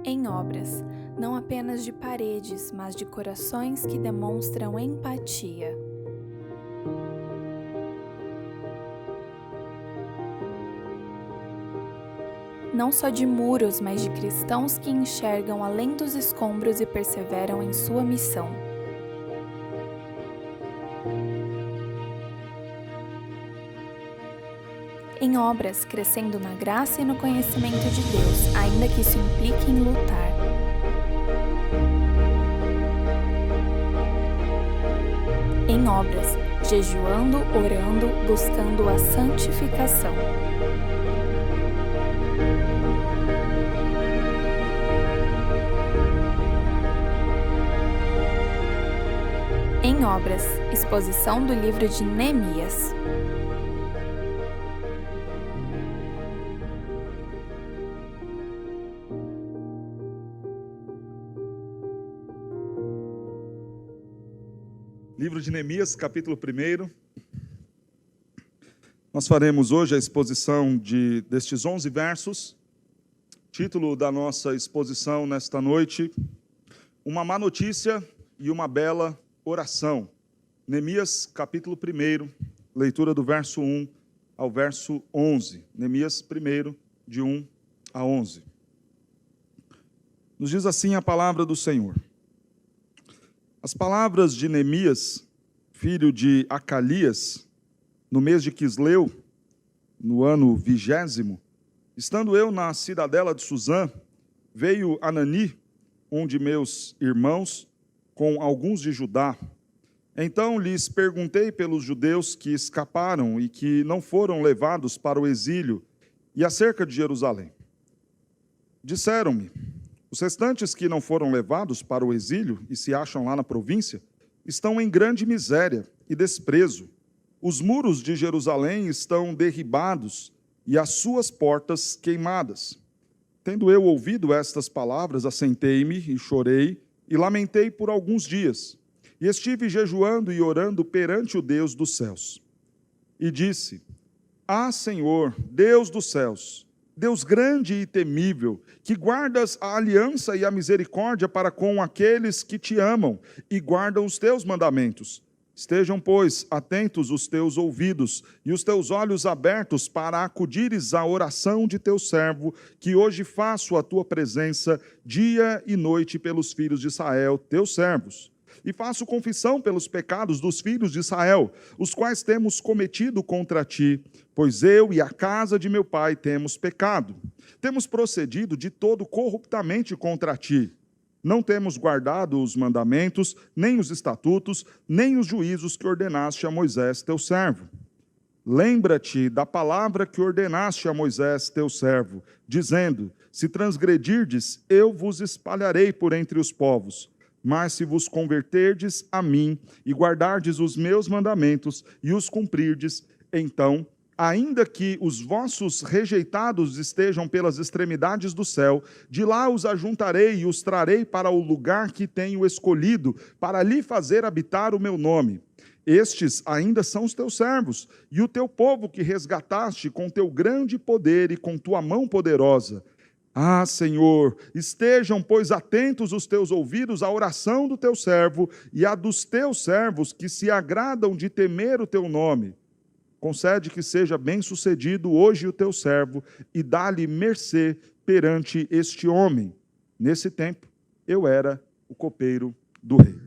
em obras, não apenas de paredes, mas de corações que demonstram empatia. Não só de muros, mas de cristãos que enxergam além dos escombros e perseveram em sua missão. Em obras, crescendo na graça e no conhecimento de Deus, ainda que isso implique em lutar. Em obras, jejuando, orando, buscando a santificação. Em obras, exposição do livro de Neemias. Livro de Neemias, capítulo 1. Nós faremos hoje a exposição destes 11 versos. Título da nossa exposição nesta noite: Uma má notícia e uma bela oração. Neemias, capítulo 1, leitura do verso 1 ao verso 11. Neemias 1, de 1 a 11. Nos diz assim a palavra do Senhor. As palavras de Neemias, filho de Acalias, no mês de Quisleu, no ano 20º, estando eu na cidadela de Suzã, veio Anani, um de meus irmãos, com alguns de Judá. Então lhes perguntei pelos judeus que escaparam e que não foram levados para o exílio e acerca de Jerusalém. Disseram-me: os restantes que não foram levados para o exílio e se acham lá na província, estão em grande miséria e desprezo. Os muros de Jerusalém estão derribados e as suas portas queimadas. Tendo eu ouvido estas palavras, assentei-me e chorei e lamentei por alguns dias. E estive jejuando e orando perante o Deus dos céus. E disse: Ah, Senhor, Deus dos céus, Deus grande e temível, que guardas a aliança e a misericórdia para com aqueles que te amam e guardam os teus mandamentos. Estejam, pois, atentos os teus ouvidos e os teus olhos abertos para acudires à oração de teu servo, que hoje faço a tua presença dia e noite pelos filhos de Israel, teus servos. E faço confissão pelos pecados dos filhos de Israel, os quais temos cometido contra ti, pois eu e a casa de meu pai temos pecado. Temos procedido de todo corruptamente contra ti. Não temos guardado os mandamentos, nem os estatutos, nem os juízos que ordenaste a Moisés, teu servo. Lembra-te da palavra que ordenaste a Moisés, teu servo, dizendo: se transgredirdes, eu vos espalharei por entre os povos. Mas se vos converterdes a mim e guardardes os meus mandamentos e os cumprirdes, então, ainda que os vossos rejeitados estejam pelas extremidades do céu, de lá os ajuntarei e os trarei para o lugar que tenho escolhido, para ali fazer habitar o meu nome. Estes ainda são os teus servos, e o teu povo que resgataste com teu grande poder e com tua mão poderosa. Ah, Senhor, estejam, pois, atentos os teus ouvidos à oração do teu servo e à dos teus servos que se agradam de temer o teu nome. Concede que seja bem-sucedido hoje o teu servo e dá-lhe mercê perante este homem. Nesse tempo, eu era o copeiro do rei.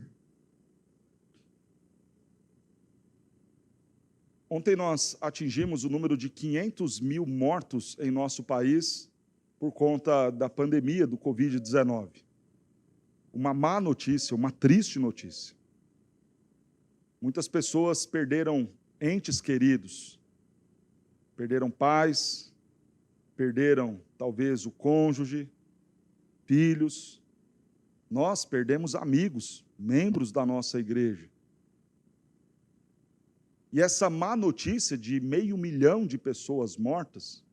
Ontem nós atingimos o número de 500 mil mortos em nosso país por conta da pandemia do Covid-19. Uma má notícia, uma triste notícia. Muitas pessoas perderam entes queridos, perderam pais, perderam talvez o cônjuge, filhos. Nós perdemos amigos, membros da nossa igreja. E essa má notícia de 500 mil de pessoas mortas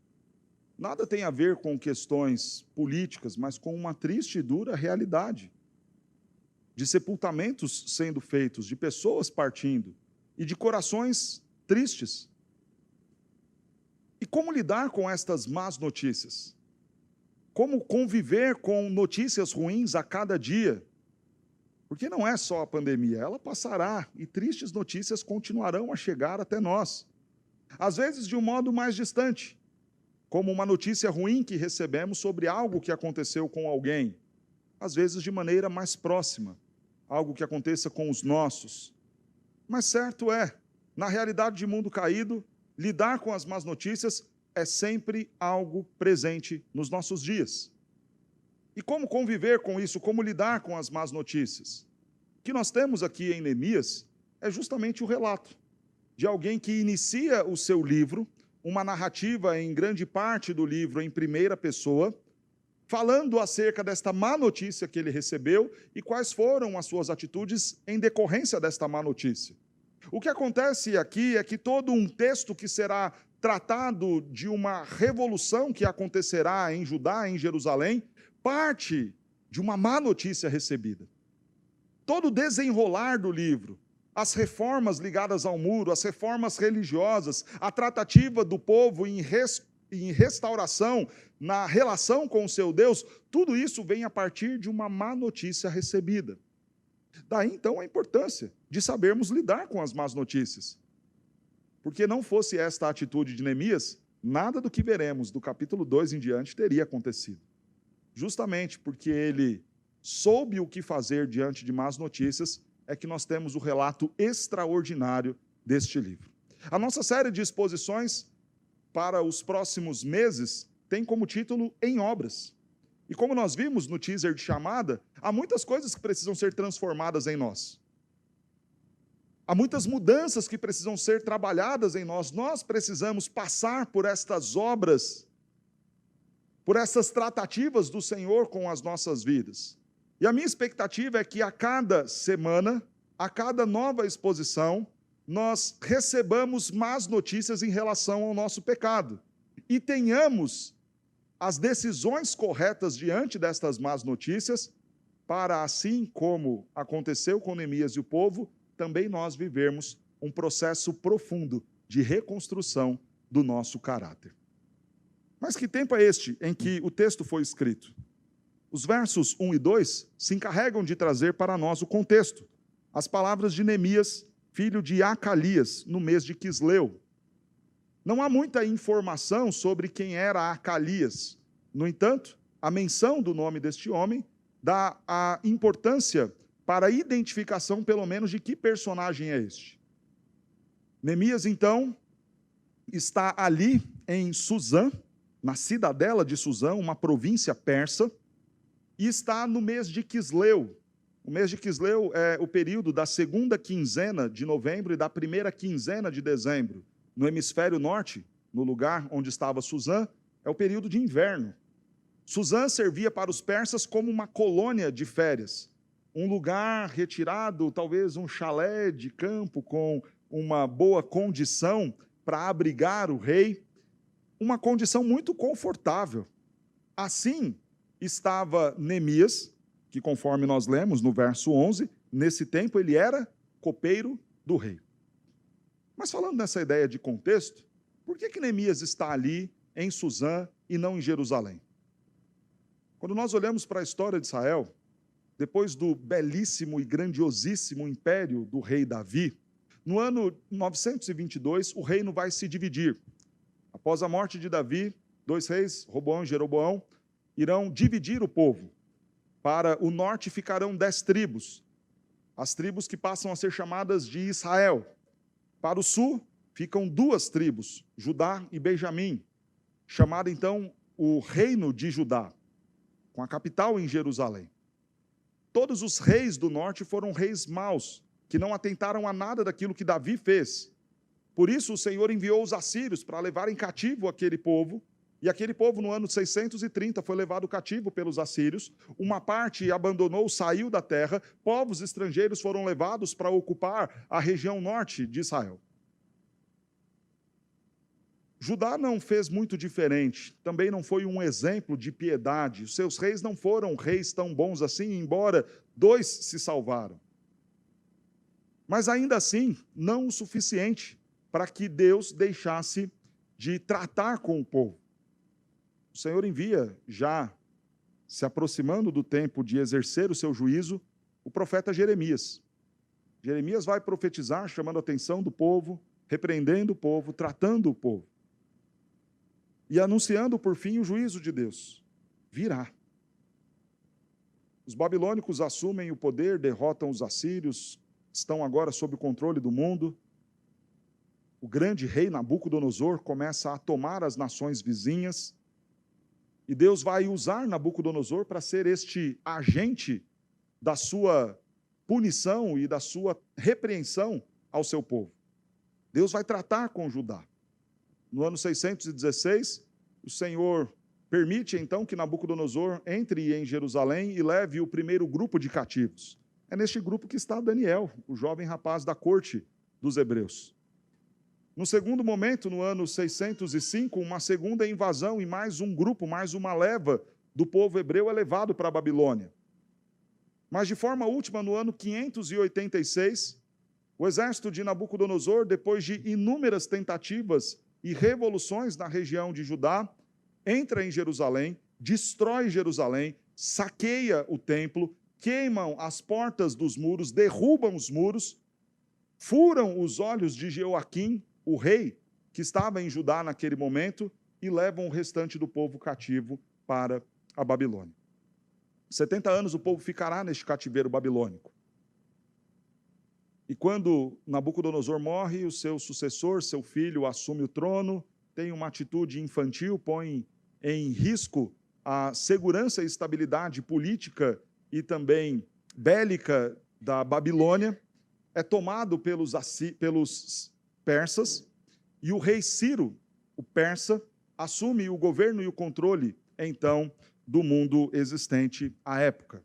nada tem a ver com questões políticas, mas com uma triste e dura realidade de sepultamentos sendo feitos, de pessoas partindo e de corações tristes. E como lidar com estas más notícias? Como conviver com notícias ruins a cada dia. Porque não é só a pandemia, ela passará e tristes notícias continuarão a chegar até nós. Às vezes de um modo mais distante, como uma notícia ruim que recebemos sobre algo que aconteceu com alguém. Às vezes de maneira mais próxima, algo que aconteça com os nossos. Mas certo é, na realidade de mundo caído, lidar com as más notícias é sempre algo presente nos nossos dias. E como conviver com isso, como lidar com as más notícias? O que nós temos aqui em Neemias é justamente o relato de alguém que inicia o seu livro, uma narrativa em grande parte do livro em primeira pessoa, falando acerca desta má notícia que ele recebeu e quais foram as suas atitudes em decorrência desta má notícia. O que acontece aqui é que todo um texto que será tratado de uma revolução que acontecerá em Judá, em Jerusalém, parte de uma má notícia recebida. Todo o desenrolar do livro, as reformas ligadas ao muro, as reformas religiosas, a tratativa do povo em restauração, na relação com o seu Deus, tudo isso vem a partir de uma má notícia recebida. Daí, então, a importância de sabermos lidar com as más notícias. Porque não fosse esta a atitude de Neemias, nada do que veremos do capítulo 2 em diante teria acontecido. Justamente porque ele soube o que fazer diante de más notícias, é que nós temos o relato extraordinário deste livro. A nossa série de exposições para os próximos meses tem como título Em Obras. E como nós vimos no teaser de chamada, há muitas coisas que precisam ser transformadas em nós. Há muitas mudanças que precisam ser trabalhadas em nós. Nós precisamos passar por estas obras, por essas tratativas do Senhor com as nossas vidas. E a minha expectativa é que a cada semana, a cada nova exposição, nós recebamos más notícias em relação ao nosso pecado. E tenhamos as decisões corretas diante destas más notícias, para assim como aconteceu com Neemias e o povo, também nós vivermos um processo profundo de reconstrução do nosso caráter. Mas que tempo é este em que o texto foi escrito? Os versos 1 e 2 se encarregam de trazer para nós o contexto. As palavras de Neemias, filho de Acalias, no mês de Quisleu. Não há muita informação sobre quem era Acalias. No entanto, a menção do nome deste homem dá a importância para a identificação, pelo menos, de que personagem é este. Neemias, então, está ali em Suzã, na cidadela de Suzã, uma província persa, e está no mês de Quisleu. O mês de Quisleu é o período da segunda quinzena de novembro e da primeira quinzena de dezembro. No hemisfério norte, no lugar onde estava Suzã, é o período de inverno. Suzã servia para os persas como uma colônia de férias. Um lugar retirado, talvez um chalé de campo com uma boa condição para abrigar o rei. Uma condição muito confortável. Assim estava Neemias, que conforme nós lemos no verso 11, nesse tempo ele era copeiro do rei. Mas falando nessa ideia de contexto, por que Neemias está ali em Suzã e não em Jerusalém? Quando nós olhamos para a história de Israel, depois do belíssimo e grandiosíssimo império do rei Davi, no ano 922 o reino vai se dividir. Após a morte de Davi, dois reis, Roboão e Jeroboão, irão dividir o povo. Para o norte ficarão 10 tribos, as tribos que passam a ser chamadas de Israel. Para o sul ficam 2 tribos, Judá e Benjamim, chamado então o reino de Judá, com a capital em Jerusalém. Todos os reis do norte foram reis maus, que não atentaram a nada daquilo que Davi fez. Por isso o Senhor enviou os assírios para levarem cativo aquele povo, e aquele povo no ano 630 foi levado cativo pelos assírios, uma parte abandonou, saiu da terra, povos estrangeiros foram levados para ocupar a região norte de Israel. Judá não fez muito diferente, também não foi um exemplo de piedade, os seus reis não foram reis tão bons assim, embora 2 se salvaram. Mas ainda assim, não o suficiente para que Deus deixasse de tratar com o povo. O Senhor envia já se aproximando do tempo de exercer o seu juízo, o profeta Jeremias. Jeremias vai profetizar, chamando a atenção do povo, repreendendo o povo, tratando o povo. E anunciando, por fim, o juízo de Deus. Virá. Os babilônicos assumem o poder, derrotam os assírios, estão agora sob o controle do mundo. O grande rei Nabucodonosor começa a tomar as nações vizinhas. E Deus vai usar Nabucodonosor para ser este agente da sua punição e da sua repreensão ao seu povo. Deus vai tratar com Judá. No ano 616, o Senhor permite então que Nabucodonosor entre em Jerusalém e leve o primeiro grupo de cativos. É neste grupo que está Daniel, o jovem rapaz da corte dos hebreus. No segundo momento, no ano 605, uma segunda invasão e mais um grupo, mais uma leva do povo hebreu é levado para a Babilônia. Mas de forma última, no ano 586, o exército de Nabucodonosor, depois de inúmeras tentativas e revoluções na região de Judá, entra em Jerusalém, destrói Jerusalém, saqueia o templo, queimam as portas dos muros, derrubam os muros, furam os olhos de Jeoaquim, o rei que estava em Judá naquele momento, e levam o restante do povo cativo para a Babilônia. 70 anos o povo ficará neste cativeiro babilônico. E quando Nabucodonosor morre, o seu sucessor, seu filho, assume o trono, tem uma atitude infantil, põe em risco a segurança e estabilidade política e também bélica da Babilônia, é tomado pelos persas, e o rei Ciro, o persa, assume o governo e o controle, então, do mundo existente à época.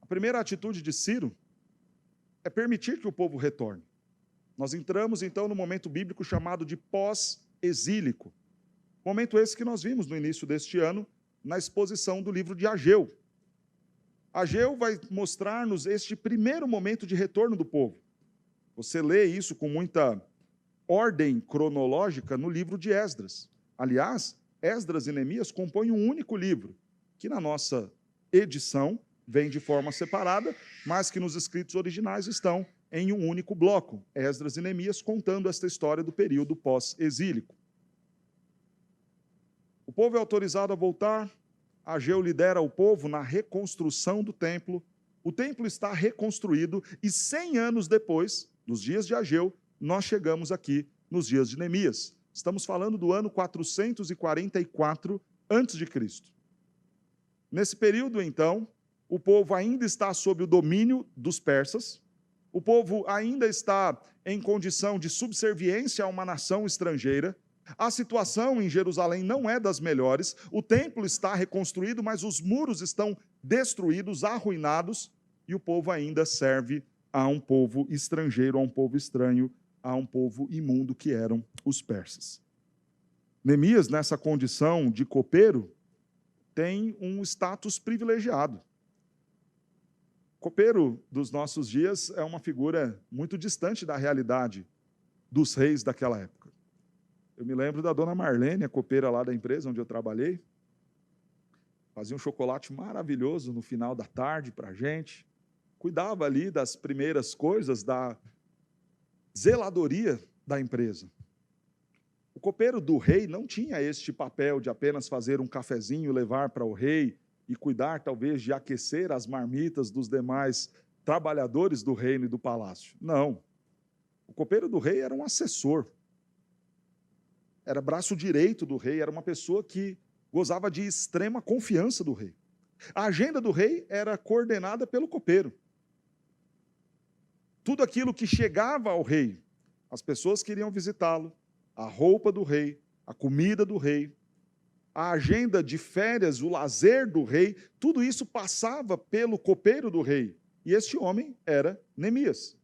A primeira atitude de Ciro é permitir que o povo retorne. Nós entramos, então, no momento bíblico chamado de pós-exílico. Momento esse que nós vimos no início deste ano, na exposição do livro de Ageu. Ageu vai mostrar-nos este primeiro momento de retorno do povo. Você lê isso com muita ordem cronológica no livro de Esdras. Aliás, Esdras e Neemias compõem um único livro, que na nossa edição vem de forma separada, mas que nos escritos originais estão em um único bloco, Esdras e Neemias, contando esta história do período pós-exílico. O povo é autorizado a voltar, Ageu lidera o povo na reconstrução do templo, o templo está reconstruído e 100 anos depois, nos dias de Ageu, nós chegamos aqui nos dias de Neemias. Estamos falando do ano 444 a.C. Nesse período, então, o povo ainda está sob o domínio dos persas, o povo ainda está em condição de subserviência a uma nação estrangeira, a situação em Jerusalém não é das melhores, o templo está reconstruído, mas os muros estão destruídos, arruinados, e o povo ainda serve a um povo estrangeiro, a um povo estranho, a um povo imundo que eram os persas. Neemias, nessa condição de copeiro, tem um status privilegiado. Copeiro dos nossos dias é uma figura muito distante da realidade dos reis daquela época. Eu me lembro da dona Marlene, a copeira lá da empresa onde eu trabalhei, fazia um chocolate maravilhoso no final da tarde para a gente, cuidava ali das primeiras coisas, da zeladoria da empresa. O copeiro do rei não tinha este papel de apenas fazer um cafezinho, levar para o rei e cuidar talvez de aquecer as marmitas dos demais trabalhadores do reino e do palácio. Não. O copeiro do rei era um assessor. Era braço direito do rei, era uma pessoa que gozava de extrema confiança do rei. A agenda do rei era coordenada pelo copeiro. Tudo aquilo que chegava ao rei, as pessoas queriam visitá-lo, a roupa do rei, a comida do rei, a agenda de férias, o lazer do rei, tudo isso passava pelo copeiro do rei. E este homem era Neemias.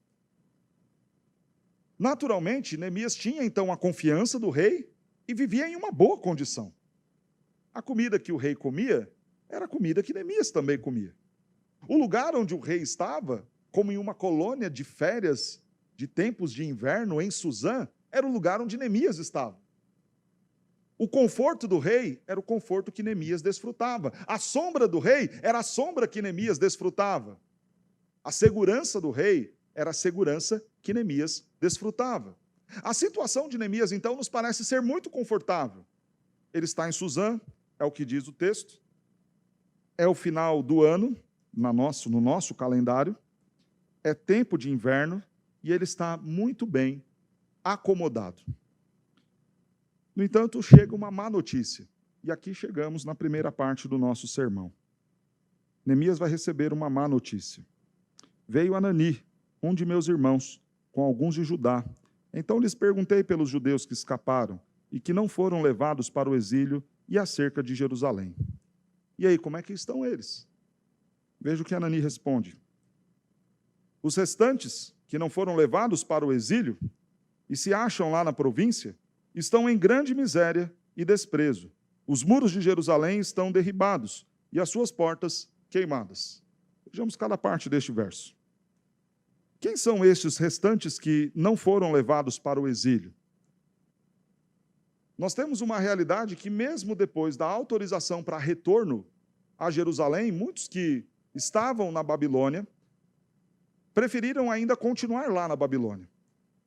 Naturalmente, Neemias tinha então a confiança do rei e vivia em uma boa condição. A comida que o rei comia era a comida que Neemias também comia. O lugar onde o rei estava, como em uma colônia de férias de tempos de inverno em Suzã, era o lugar onde Neemias estava. O conforto do rei era o conforto que Neemias desfrutava. A sombra do rei era a sombra que Neemias desfrutava. A segurança do rei era a segurança que Neemias desfrutava. A situação de Neemias, então, nos parece ser muito confortável. Ele está em Suzã, é o que diz o texto. É o final do ano, no nosso calendário. É tempo de inverno e ele está muito bem acomodado. No entanto, chega uma má notícia. E aqui chegamos na primeira parte do nosso sermão. Neemias vai receber uma má notícia. Veio Anani, um de meus irmãos, com alguns de Judá. Então lhes perguntei pelos judeus que escaparam e que não foram levados para o exílio e acerca de Jerusalém. E aí, como é que estão eles? Veja o que Anani responde. Os restantes, que não foram levados para o exílio e se acham lá na província, estão em grande miséria e desprezo. Os muros de Jerusalém estão derribados e as suas portas queimadas. Vejamos cada parte deste verso. Quem são estes restantes que não foram levados para o exílio? Nós temos uma realidade que, mesmo depois da autorização para retorno a Jerusalém, muitos que estavam na Babilônia preferiram ainda continuar lá na Babilônia.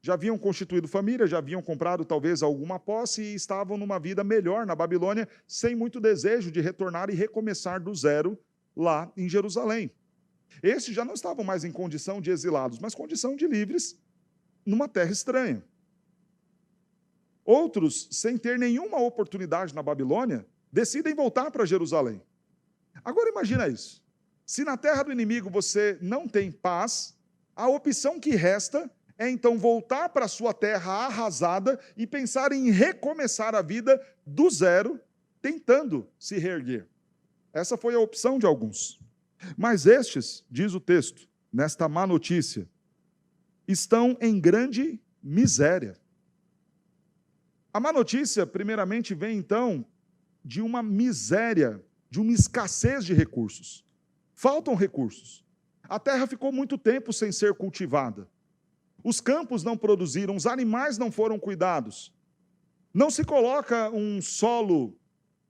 Já haviam constituído família, já haviam comprado talvez alguma posse e estavam numa vida melhor na Babilônia, sem muito desejo de retornar e recomeçar do zero lá em Jerusalém. Estes já não estavam mais em condição de exilados, mas condição de livres numa terra estranha. Outros, sem ter nenhuma oportunidade na Babilônia, decidem voltar para Jerusalém. Agora imagina isso. Se na terra do inimigo você não tem paz, a opção que resta é então voltar para a sua terra arrasada e pensar em recomeçar a vida do zero, tentando se reerguer. Essa foi a opção de alguns. Mas estes, diz o texto, nesta má notícia, estão em grande miséria. A má notícia, primeiramente, vem então de uma miséria, de uma escassez de recursos. Faltam recursos. A terra ficou muito tempo sem ser cultivada. Os campos não produziram, os animais não foram cuidados. Não se coloca um solo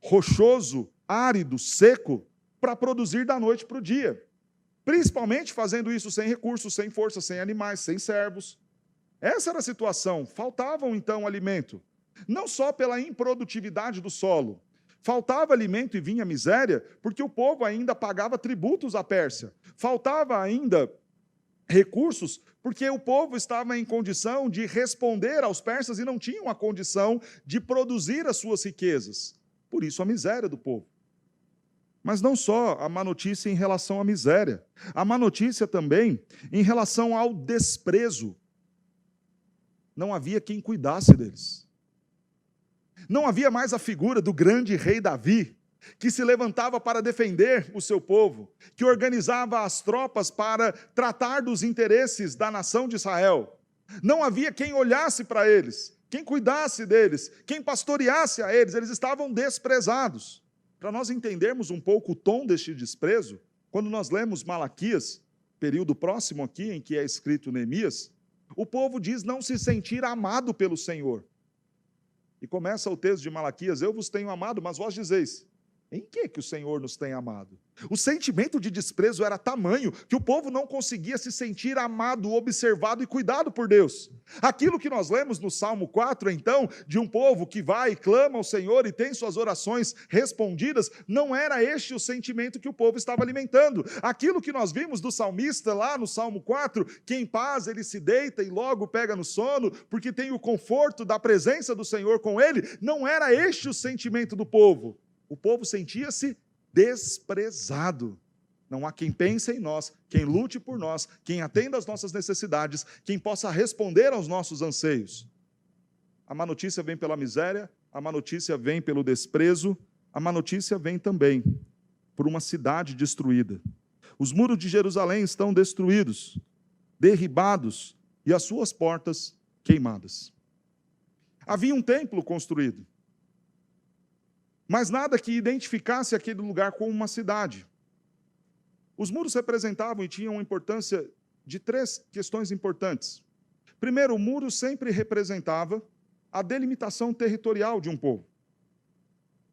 rochoso, árido, seco, para produzir da noite para o dia. Principalmente fazendo isso sem recursos, sem força, sem animais, sem servos. Essa era a situação. Faltavam, então, alimento. Não só pela improdutividade do solo. Faltava alimento e vinha miséria, porque o povo ainda pagava tributos à Pérsia. Faltava ainda recursos, porque o povo estava em condição de responder aos persas e não tinham a condição de produzir as suas riquezas. Por isso a miséria do povo. Mas não só a má notícia em relação à miséria. A má notícia também em relação ao desprezo. Não havia quem cuidasse deles. Não havia mais a figura do grande rei Davi, que se levantava para defender o seu povo, que organizava as tropas para tratar dos interesses da nação de Israel. Não havia quem olhasse para eles, quem cuidasse deles, quem pastoreasse a eles. Eles estavam desprezados. Para nós entendermos um pouco o tom deste desprezo, quando nós lemos Malaquias, período próximo aqui em que é escrito Neemias, o povo diz não se sentir amado pelo Senhor. E começa o texto de Malaquias: eu vos tenho amado, mas vós dizeis, em que o Senhor nos tem amado? O sentimento de desprezo era tamanho que o povo não conseguia se sentir amado, observado e cuidado por Deus. Aquilo que nós lemos no Salmo 4, então, de um povo que vai e clama ao Senhor e tem suas orações respondidas, não era este o sentimento que o povo estava alimentando. Aquilo que nós vimos do salmista lá no Salmo 4, que em paz ele se deita e logo pega no sono, porque tem o conforto da presença do Senhor com ele, não era este o sentimento do povo. O povo sentia-se desprezado. Não há quem pense em nós, quem lute por nós, quem atenda às nossas necessidades, quem possa responder aos nossos anseios. A má notícia vem pela miséria, a má notícia vem pelo desprezo, a má notícia vem também por uma cidade destruída. Os muros de Jerusalém estão destruídos, derribados e as suas portas queimadas. Havia um templo construído, mas nada que identificasse aquele lugar como uma cidade. Os muros representavam e tinham importância de 3 questões importantes. Primeiro, o muro sempre representava a delimitação territorial de um povo.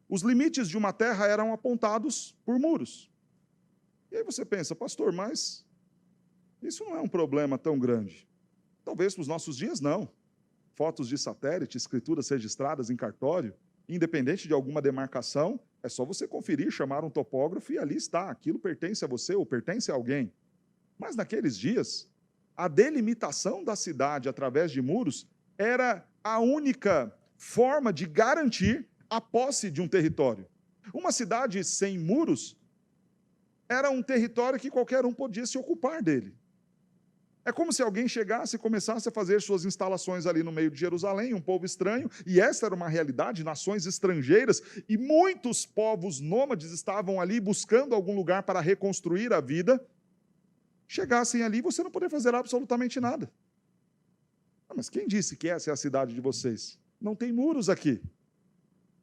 Os limites de uma terra eram apontados por muros. E aí você pensa, pastor, mas isso não é um problema tão grande. Talvez para os nossos dias, não. Fotos de satélite, escrituras registradas em cartório, independente de alguma demarcação, é só você conferir, chamar um topógrafo e ali está, aquilo pertence a você ou pertence a alguém. Mas naqueles dias, a delimitação da cidade através de muros era a única forma de garantir a posse de um território. Uma cidade sem muros era um território que qualquer um podia se ocupar dele. É como se alguém chegasse e começasse a fazer suas instalações ali no meio de Jerusalém, um povo estranho, e essa era uma realidade, nações estrangeiras, e muitos povos nômades estavam ali buscando algum lugar para reconstruir a vida. Chegassem ali, você não poderia fazer absolutamente nada. Mas quem disse que essa é a cidade de vocês? Não tem muros aqui.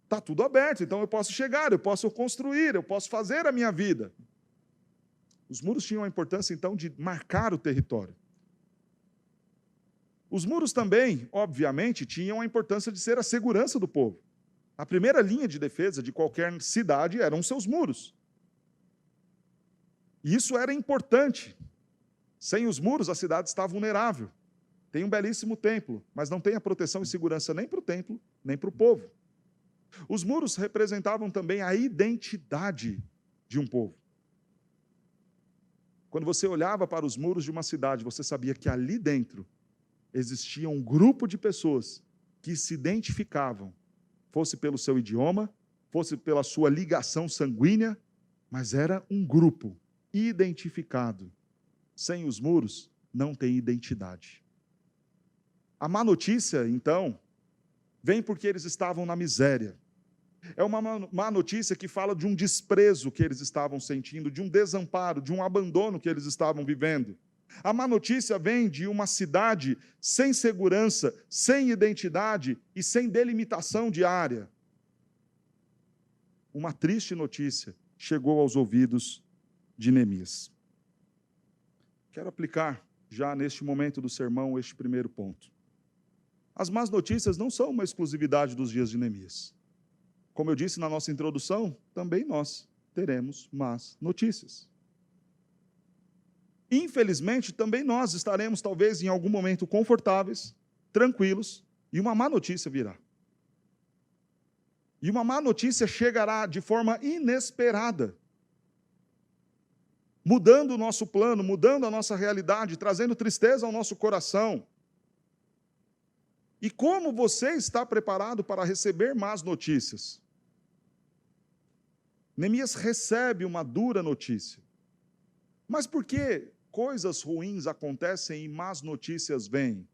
Está tudo aberto, então eu posso chegar, eu posso construir, eu posso fazer a minha vida. Os muros tinham a importância, então, de marcar o território. Os muros também, obviamente, tinham a importância de ser a segurança do povo. A primeira linha de defesa de qualquer cidade eram seus muros. E isso era importante. Sem os muros, a cidade está vulnerável. Tem um belíssimo templo, mas não tem a proteção e segurança nem para o templo, nem para o povo. Os muros representavam também a identidade de um povo. Quando você olhava para os muros de uma cidade, você sabia que ali dentro existia um grupo de pessoas que se identificavam, fosse pelo seu idioma, fosse pela sua ligação sanguínea, mas era um grupo identificado. Sem os muros, não tem identidade. A má notícia, então, vem porque eles estavam na miséria. É uma má notícia que fala de um desprezo que eles estavam sentindo, de um desamparo, de um abandono que eles estavam vivendo. A má notícia vem de uma cidade sem segurança, sem identidade e sem delimitação de área. Uma triste notícia chegou aos ouvidos de Neemias. Quero aplicar, já neste momento do sermão, este primeiro ponto. As más notícias não são uma exclusividade dos dias de Neemias. Como eu disse na nossa introdução, também nós teremos más notícias. Infelizmente, também nós estaremos, talvez, em algum momento confortáveis, tranquilos, e uma má notícia virá. E uma má notícia chegará de forma inesperada, mudando o nosso plano, mudando a nossa realidade, trazendo tristeza ao nosso coração. E como você está preparado para receber más notícias? Neemias recebe uma dura notícia. Mas por que coisas ruins acontecem e más notícias vêm?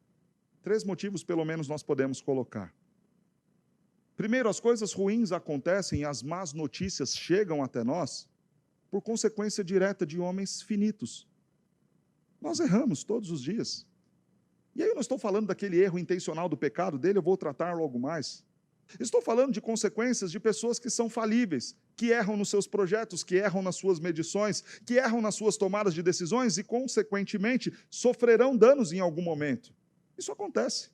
3 motivos, pelo menos, nós podemos colocar. Primeiro, as coisas ruins acontecem e as más notícias chegam até nós por consequência direta de homens finitos. Nós erramos todos os dias. E aí eu não estou falando daquele erro intencional do pecado dele, eu vou tratar logo mais. Estou falando de consequências de pessoas que são falíveis, que erram nos seus projetos, que erram nas suas medições, que erram nas suas tomadas de decisões e, consequentemente, sofrerão danos em algum momento. Isso acontece.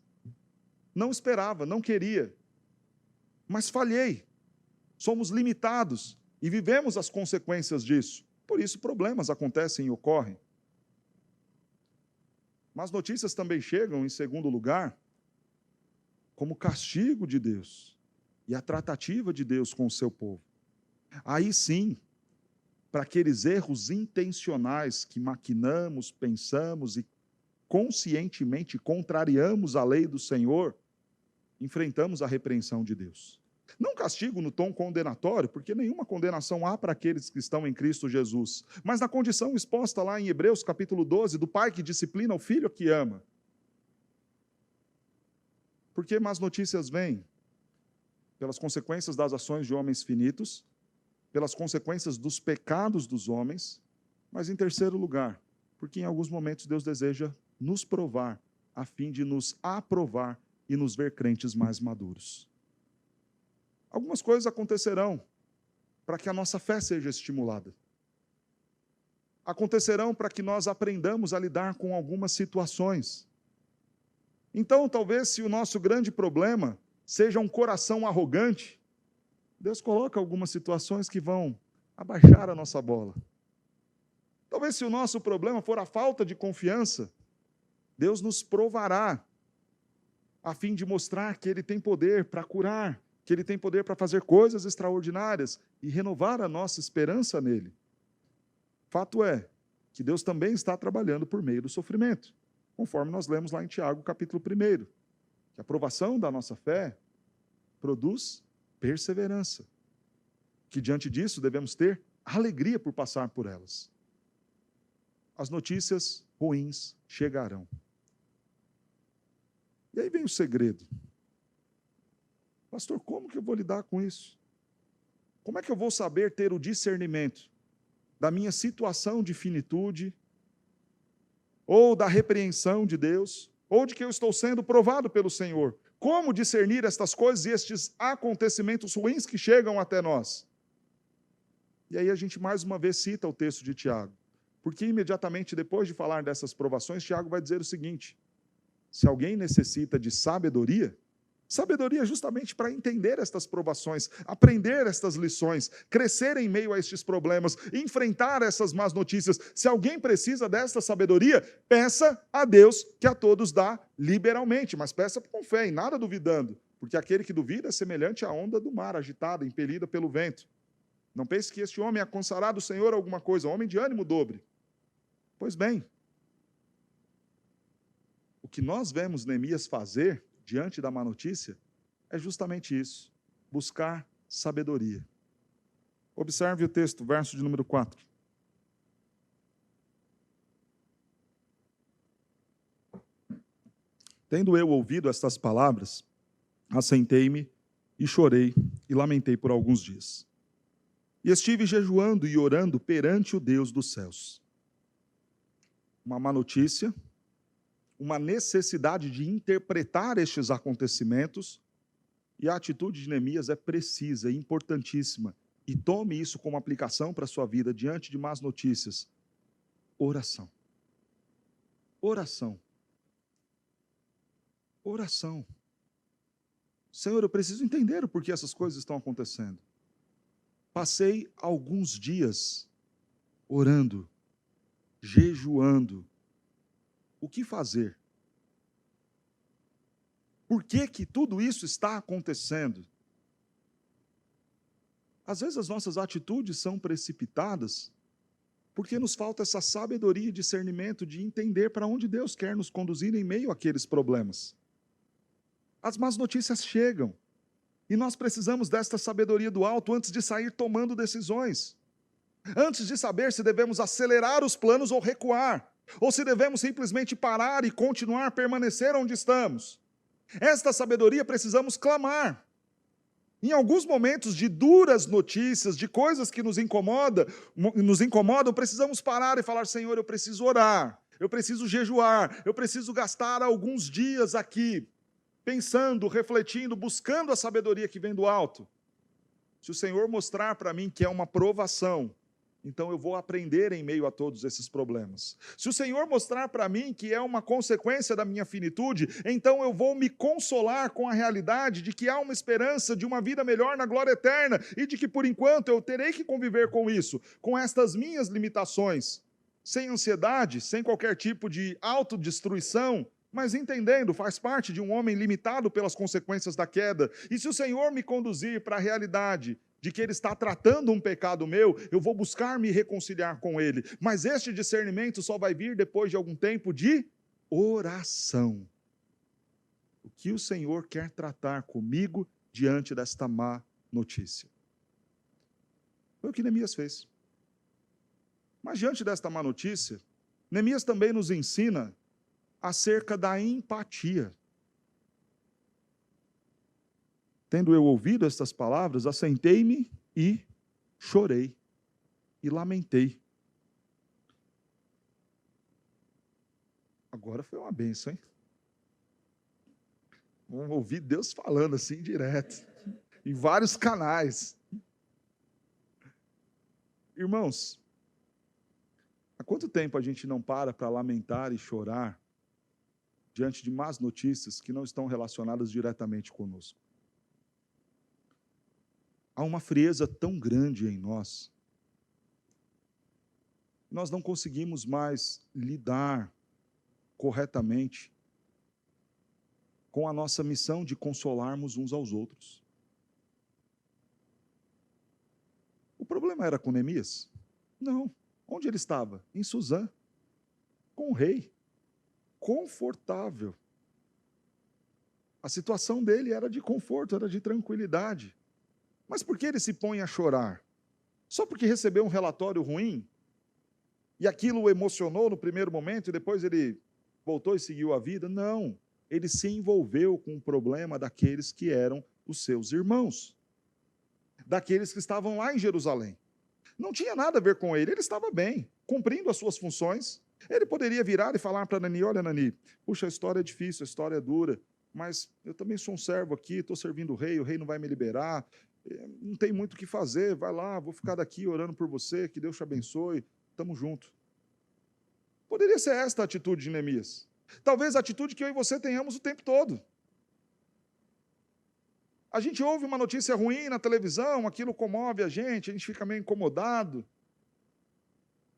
Não esperava, não queria. Mas falhei. Somos limitados e vivemos as consequências disso. Por isso, problemas acontecem e ocorrem. Mas notícias também chegam, em segundo lugar, como castigo de Deus e a tratativa de Deus com o seu povo. Aí sim, para aqueles erros intencionais que maquinamos, pensamos e conscientemente contrariamos a lei do Senhor, enfrentamos a repreensão de Deus. Não castigo no tom condenatório, porque nenhuma condenação há para aqueles que estão em Cristo Jesus, mas na condição exposta lá em Hebreus capítulo 12, do pai que disciplina o filho que ama. Porque más notícias vêm pelas consequências das ações de homens finitos, pelas consequências dos pecados dos homens, mas em terceiro lugar, porque em alguns momentos Deus deseja nos provar, a fim de nos aprovar e nos ver crentes mais maduros. Algumas coisas acontecerão para que a nossa fé seja estimulada. Acontecerão para que nós aprendamos a lidar com algumas situações. Então, talvez, se o nosso grande problema seja um coração arrogante, Deus coloca algumas situações que vão abaixar a nossa bola. Talvez se o nosso problema for a falta de confiança, Deus nos provará, a fim de mostrar que Ele tem poder para curar, que Ele tem poder para fazer coisas extraordinárias e renovar a nossa esperança nele. Fato é que Deus também está trabalhando por meio do sofrimento, conforme nós lemos lá em Tiago, capítulo 1, que a provação da nossa fé produz perseverança, que diante disso devemos ter alegria por passar por elas. As notícias ruins chegarão. E aí vem o segredo. Pastor, como que eu vou lidar com isso? Como é que eu vou saber ter o discernimento da minha situação de finitude, ou da repreensão de Deus, ou de que eu estou sendo provado pelo Senhor? Como discernir estas coisas e estes acontecimentos ruins que chegam até nós? E aí a gente mais uma vez cita o texto de Tiago, porque imediatamente depois de falar dessas provações, Tiago vai dizer o seguinte: se alguém necessita de sabedoria, sabedoria justamente para entender estas provações, aprender estas lições, crescer em meio a estes problemas, enfrentar essas más notícias. Se alguém precisa desta sabedoria, peça a Deus, que a todos dá liberalmente, mas peça com fé e nada duvidando, porque aquele que duvida é semelhante à onda do mar, agitada, impelida pelo vento. Não pense que este homem é consagrado do Senhor alguma coisa, homem de ânimo dobre. Pois bem, o que nós vemos Neemias fazer diante da má notícia é justamente isso: buscar sabedoria. Observe o texto, verso de número 4. Tendo eu ouvido estas palavras, assentei-me e chorei e lamentei por alguns dias. E estive jejuando e orando perante o Deus dos céus. Uma má notícia, uma necessidade de interpretar estes acontecimentos, e a atitude de Neemias é precisa, é importantíssima, e tome isso como aplicação para a sua vida diante de más notícias. Oração. Oração. Oração. Senhor, eu preciso entender o porquê essas coisas estão acontecendo. Passei alguns dias orando, jejuando. O que fazer? Por que que tudo isso está acontecendo? Às vezes as nossas atitudes são precipitadas porque nos falta essa sabedoria e discernimento de entender para onde Deus quer nos conduzir em meio àqueles problemas. As más notícias chegam e nós precisamos desta sabedoria do alto antes de sair tomando decisões. Antes de saber se devemos acelerar os planos ou recuar, ou se devemos simplesmente parar e continuar, permanecer onde estamos. Esta sabedoria precisamos clamar. Em alguns momentos de duras notícias, de coisas que nos incomodam, precisamos parar e falar: Senhor, eu preciso orar, eu preciso jejuar, eu preciso gastar alguns dias aqui, pensando, refletindo, buscando a sabedoria que vem do alto. Se o Senhor mostrar para mim que é uma provação, então eu vou aprender em meio a todos esses problemas. Se o Senhor mostrar para mim que é uma consequência da minha finitude, então eu vou me consolar com a realidade de que há uma esperança de uma vida melhor na glória eterna e de que por enquanto eu terei que conviver com isso, com estas minhas limitações, sem ansiedade, sem qualquer tipo de autodestruição, mas entendendo, faz parte de um homem limitado pelas consequências da queda. E se o Senhor me conduzir para a realidade de que Ele está tratando um pecado meu, eu vou buscar me reconciliar com Ele. Mas este discernimento só vai vir depois de algum tempo de oração. O que o Senhor quer tratar comigo diante desta má notícia? Foi o que Neemias fez. Mas diante desta má notícia, Neemias também nos ensina acerca da empatia. Tendo eu ouvido estas palavras, assentei-me e chorei e lamentei. Agora foi uma bênção, hein? Vamos ouvir Deus falando assim direto, em vários canais. Irmãos, há quanto tempo a gente não para lamentar e chorar diante de más notícias que não estão relacionadas diretamente conosco? há uma frieza tão grande em nós, nós não conseguimos mais lidar corretamente com a nossa missão de consolarmos uns aos outros. O problema era com Neemias? Não. Onde ele estava? Em Suzã, com o rei, confortável. A situação dele era de conforto, era de tranquilidade. Mas por que ele se põe a chorar? Só porque recebeu um relatório ruim? E aquilo o emocionou no primeiro momento e depois ele voltou e seguiu a vida? Não. Ele se envolveu com o problema daqueles que eram os seus irmãos, daqueles que estavam lá em Jerusalém. Não tinha nada a ver com ele estava bem, cumprindo as suas funções. Ele poderia virar e falar para Nani: olha, Nani, puxa, a história é difícil, a história é dura, mas eu também sou um servo aqui, estou servindo o rei não vai me liberar, não tem muito o que fazer, vai lá, vou ficar daqui orando por você, que Deus te abençoe, estamos juntos. Poderia ser esta a atitude de Neemias. Talvez a atitude que eu e você tenhamos o tempo todo. A gente ouve uma notícia ruim na televisão, aquilo comove a gente fica meio incomodado,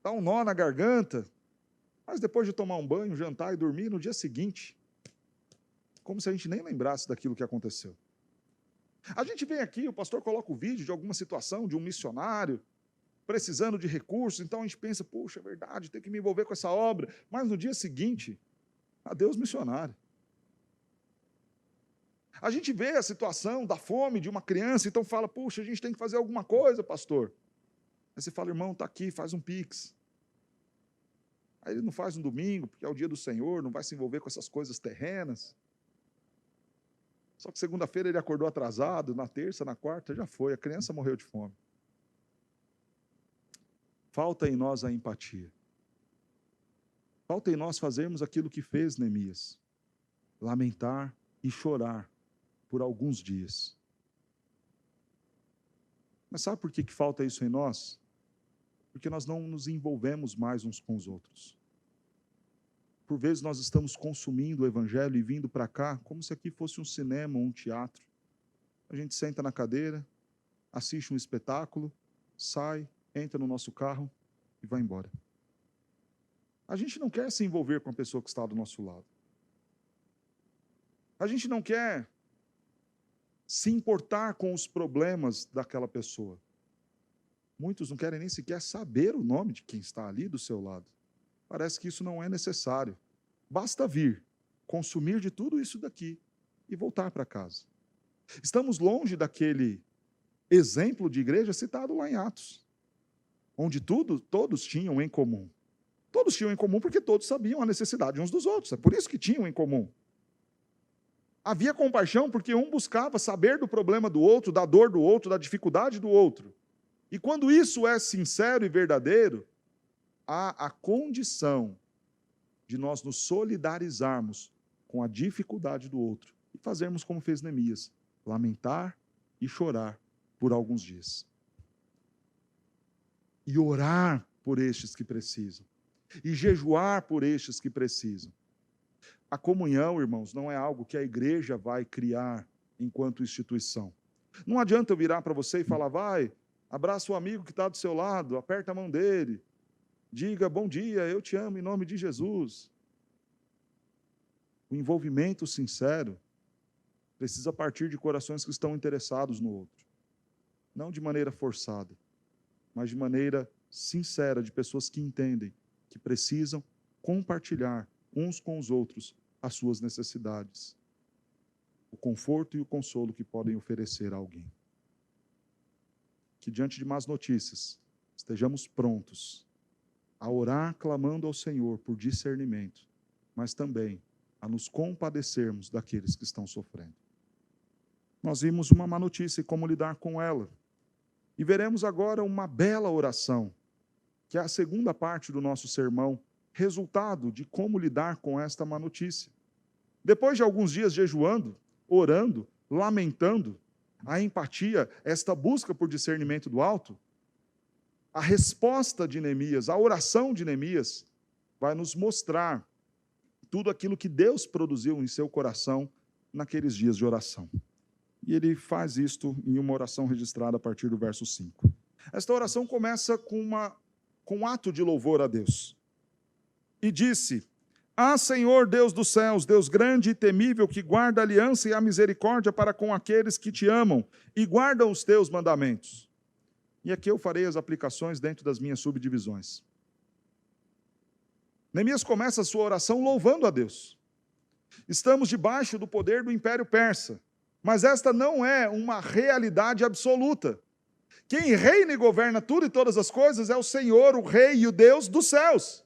dá um nó na garganta, mas depois de tomar um banho, jantar e dormir, no dia seguinte, como se a gente nem lembrasse daquilo que aconteceu. A gente vem aqui, o pastor coloca o vídeo de alguma situação, de um missionário, precisando de recursos, então a gente pensa, puxa, é verdade, tem que me envolver com essa obra, mas no dia seguinte, adeus missionário. A gente vê a situação da fome de uma criança, então fala, puxa, a gente tem que fazer alguma coisa, pastor. Aí você fala, irmão, está aqui, faz um pix. Aí ele não faz no domingo, porque é o dia do Senhor, não vai se envolver com essas coisas terrenas. Só que segunda-feira ele acordou atrasado, na terça, na quarta, já foi, a criança morreu de fome. Falta em nós a empatia. Falta em nós fazermos aquilo que fez Neemias, lamentar e chorar por alguns dias. Mas sabe por que falta isso em nós? Porque nós não nos envolvemos mais uns com os outros. Por vezes nós estamos consumindo o evangelho e vindo para cá como se aqui fosse um cinema ou um teatro. A gente senta na cadeira, assiste um espetáculo, sai, entra no nosso carro e vai embora. A gente não quer se envolver com a pessoa que está do nosso lado. A gente não quer se importar com os problemas daquela pessoa. Muitos não querem nem sequer saber o nome de quem está ali do seu lado. Parece que isso não é necessário. Basta vir, consumir de tudo isso daqui e voltar para casa. Estamos longe daquele exemplo de igreja citado lá em Atos, onde todos tinham em comum. Todos tinham em comum porque todos sabiam a necessidade uns dos outros. É por isso que tinham em comum. Havia compaixão porque um buscava saber do problema do outro, da dor do outro, da dificuldade do outro. E quando isso é sincero e verdadeiro, há a condição de nós nos solidarizarmos com a dificuldade do outro e fazermos como fez Neemias, lamentar e chorar por alguns dias. E orar por estes que precisam. E jejuar por estes que precisam. A comunhão, irmãos, não é algo que a igreja vai criar enquanto instituição. Não adianta eu virar para você e falar, vai, abraça o amigo que está do seu lado, aperta a mão dele, diga, bom dia, eu te amo em nome de Jesus. O envolvimento sincero precisa partir de corações que estão interessados no outro. Não de maneira forçada, mas de maneira sincera, de pessoas que entendem que precisam compartilhar uns com os outros as suas necessidades, o conforto e o consolo que podem oferecer a alguém. Que diante de más notícias, estejamos prontos a orar clamando ao Senhor por discernimento, mas também a nos compadecermos daqueles que estão sofrendo. Nós vimos uma má notícia e como lidar com ela. E veremos agora uma bela oração, que é a segunda parte do nosso sermão, resultado de como lidar com esta má notícia. Depois de alguns dias jejuando, orando, lamentando, a empatia, esta busca por discernimento do alto, a resposta de Neemias, a oração de Neemias, vai nos mostrar tudo aquilo que Deus produziu em seu coração naqueles dias de oração. E ele faz isto em uma oração registrada a partir do verso 5. Esta oração começa com um ato de louvor a Deus. E disse: Ah, Senhor Deus dos céus, Deus grande e temível, que guarda a aliança e a misericórdia para com aqueles que te amam e guardam os teus mandamentos. E aqui eu farei as aplicações dentro das minhas subdivisões. Neemias começa a sua oração louvando a Deus. Estamos debaixo do poder do Império Persa, mas esta não é uma realidade absoluta. Quem reina e governa tudo e todas as coisas é o Senhor, o Rei e o Deus dos céus.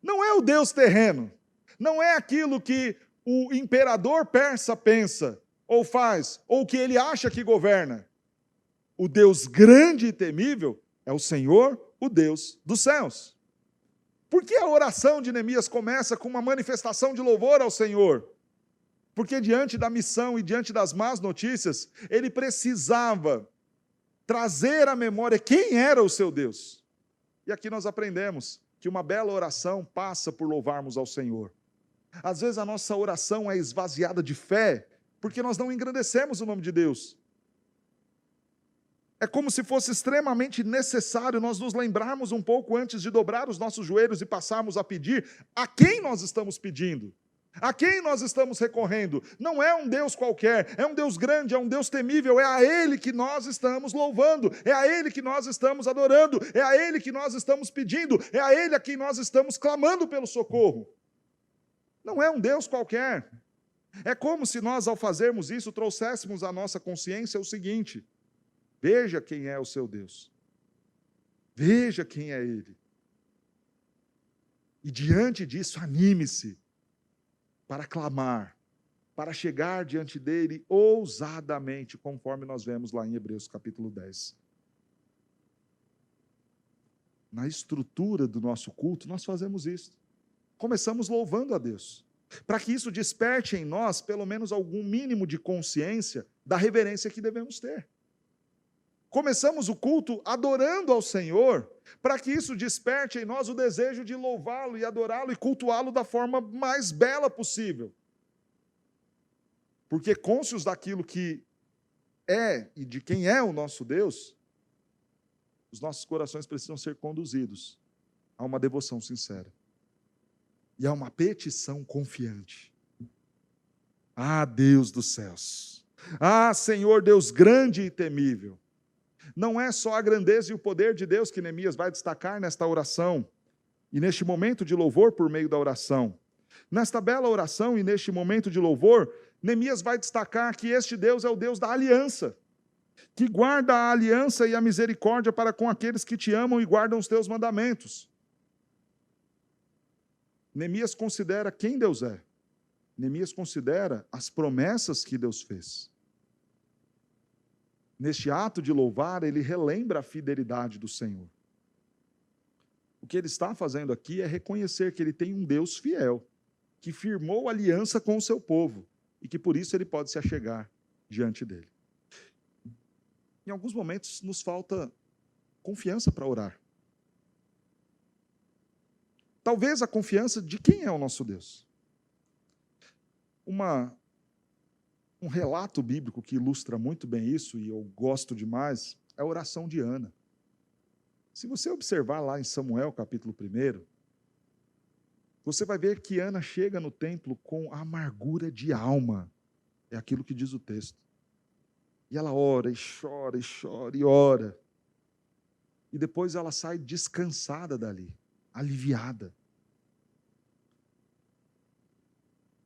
Não é o Deus terreno, não é aquilo que o imperador persa pensa, ou faz, ou que ele acha que governa. O Deus grande e temível é o Senhor, o Deus dos céus. Por que a oração de Neemias começa com uma manifestação de louvor ao Senhor? Porque diante da missão e diante das más notícias, ele precisava trazer à memória quem era o seu Deus. E aqui nós aprendemos que uma bela oração passa por louvarmos ao Senhor. Às vezes a nossa oração é esvaziada de fé, porque nós não engrandecemos o nome de Deus. É como se fosse extremamente necessário nós nos lembrarmos um pouco antes de dobrar os nossos joelhos e passarmos a pedir a quem nós estamos pedindo. A quem nós estamos recorrendo? Não é um Deus qualquer, é um Deus grande, é um Deus temível, é a Ele que nós estamos louvando, é a Ele que nós estamos adorando, é a Ele que nós estamos pedindo, é a Ele a quem nós estamos clamando pelo socorro. Não é um Deus qualquer. É como se nós, ao fazermos isso, trouxéssemos à nossa consciência o seguinte: veja quem é o seu Deus, veja quem é Ele. E diante disso, anime-se para clamar, para chegar diante dele ousadamente, conforme nós vemos lá em Hebreus capítulo 10. Na estrutura do nosso culto, nós fazemos isso. Começamos louvando a Deus, para que isso desperte em nós, pelo menos, algum mínimo de consciência da reverência que devemos ter. Começamos o culto adorando ao Senhor, para que isso desperte em nós o desejo de louvá-lo e adorá-lo e cultuá-lo da forma mais bela possível. Porque cônscios daquilo que é e de quem é o nosso Deus, os nossos corações precisam ser conduzidos a uma devoção sincera e a uma petição confiante. Ah, Deus dos céus! Ah, Senhor Deus grande e temível! Não é só a grandeza e o poder de Deus que Neemias vai destacar nesta oração e neste momento de louvor por meio da oração. Nesta bela oração e neste momento de louvor, Neemias vai destacar que este Deus é o Deus da aliança, que guarda a aliança e a misericórdia para com aqueles que te amam e guardam os teus mandamentos. Neemias considera quem Deus é. Neemias considera as promessas que Deus fez. Neste ato de louvar, ele relembra a fidelidade do Senhor. O que ele está fazendo aqui é reconhecer que ele tem um Deus fiel, que firmou aliança com o seu povo, e que por isso ele pode se achegar diante dele. Em alguns momentos nos falta confiança para orar. Talvez a confiança de quem é o nosso Deus. Um relato bíblico que ilustra muito bem isso, e eu gosto demais, é a oração de Ana. Se você observar lá em Samuel, capítulo 1, você vai ver que Ana chega no templo com amargura de alma. É aquilo que diz o texto. E ela ora, e chora, e chora, e ora. E depois ela sai descansada dali, aliviada.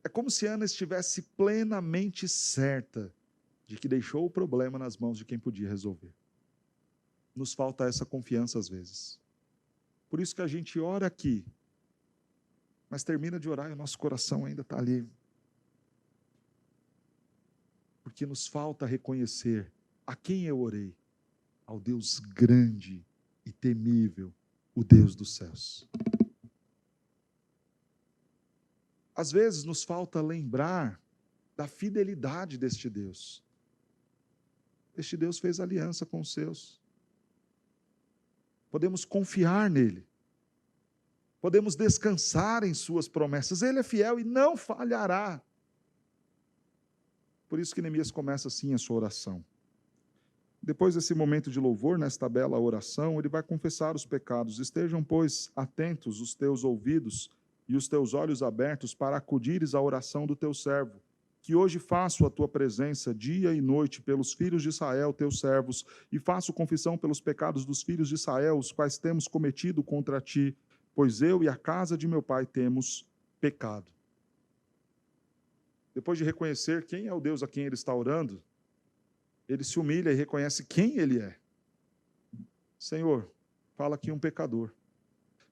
É como se Ana estivesse plenamente certa de que deixou o problema nas mãos de quem podia resolver. Nos falta essa confiança às vezes. Por isso que a gente ora aqui, mas termina de orar e o nosso coração ainda está ali. Porque nos falta reconhecer a quem eu orei, ao Deus grande e temível, o Deus dos céus. Às vezes nos falta lembrar da fidelidade deste Deus. Este Deus fez aliança com os seus. Podemos confiar nele. Podemos descansar em suas promessas. Ele é fiel e não falhará. Por isso que Neemias começa assim a sua oração. Depois desse momento de louvor, nesta bela oração, ele vai confessar os pecados. Estejam, pois, atentos os teus ouvidos e os teus olhos abertos para acudires à oração do teu servo, que hoje faço a tua presença dia e noite pelos filhos de Israel, teus servos, e faço confissão pelos pecados dos filhos de Israel, os quais temos cometido contra ti, pois eu e a casa de meu pai temos pecado. Depois de reconhecer quem é o Deus a quem ele está orando, ele se humilha e reconhece quem ele é. Senhor, fala aqui um pecador.